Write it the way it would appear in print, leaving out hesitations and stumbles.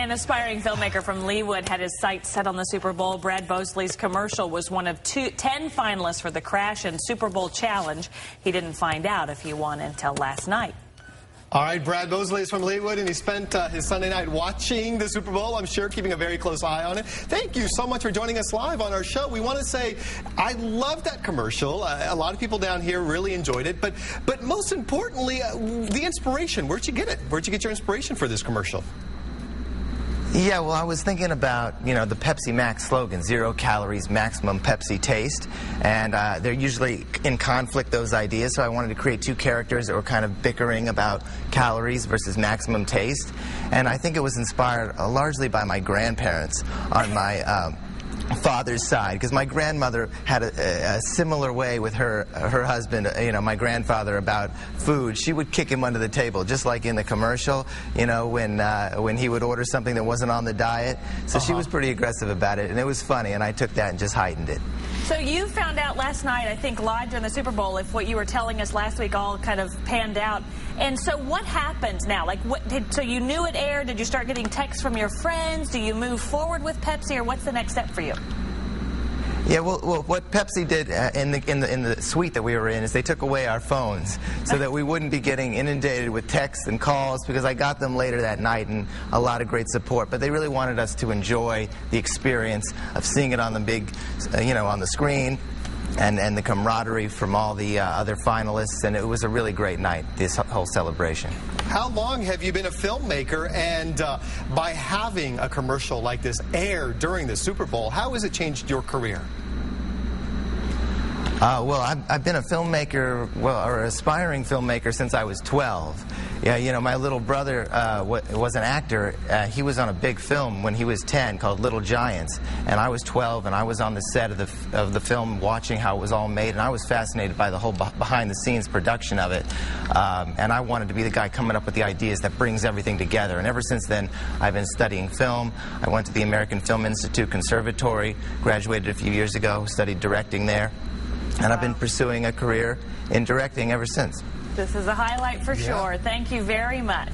An aspiring filmmaker from Leawood had his sights set on the Super Bowl. Brad Bosley's commercial was one of 10 finalists for the Crash and Super Bowl Challenge. He didn't find out if he won until last night. All right, Brad Bosley is from Leawood, and he spent his Sunday night watching the Super Bowl, I'm sure, keeping a very close eye on it. Thank you so much for joining us live on our show. We want to say I love that commercial. A lot of people down here really enjoyed it, but most importantly, the inspiration. Where'd you get it? Where'd you get your inspiration for this commercial? Yeah, well, I was thinking about, the Pepsi Max slogan, 0 calories, maximum Pepsi taste, and they're usually in conflict, those ideas, so I wanted to create two characters that were kind of bickering about calories versus maximum taste, and I think it was inspired largely by my grandparents on my father's side, because my grandmother had a similar way with her husband, my grandfather, about food. She would kick him under the table, just like in the commercial, when he would order something that wasn't on the diet. So she was pretty aggressive about it, and it was funny, and I took that and just heightened it. So you found out last night, I think, live during the Super Bowl, if what you were telling us last week all kind of panned out. And so what happens now? Like, so you knew it aired? Did you start getting texts from your friends? Do you move forward with Pepsi, or what's the next step for you? Yeah, well, what Pepsi did in the suite that we were in is they took away our phones so that we wouldn't be getting inundated with texts and calls, because I got them later that night and a lot of great support. But they really wanted us to enjoy the experience of seeing it on the big, on the screen, and the camaraderie from all the other finalists, and it was a really great night, this whole celebration. How long have you been a filmmaker, and by having a commercial like this air during the Super Bowl, how has it changed your career? Well, I've been a filmmaker, or aspiring filmmaker, since I was 12. Yeah, my little brother was an actor. He was on a big film when he was 10 called Little Giants, and I was 12, and I was on the set of the film watching how it was all made, and I was fascinated by the whole behind-the-scenes production of it, and I wanted to be the guy coming up with the ideas that brings everything together. And ever since then, I've been studying film. I went to the American Film Institute Conservatory, graduated a few years ago, studied directing there. And I've been pursuing a career in directing ever since. This is a highlight for sure. Thank you very much.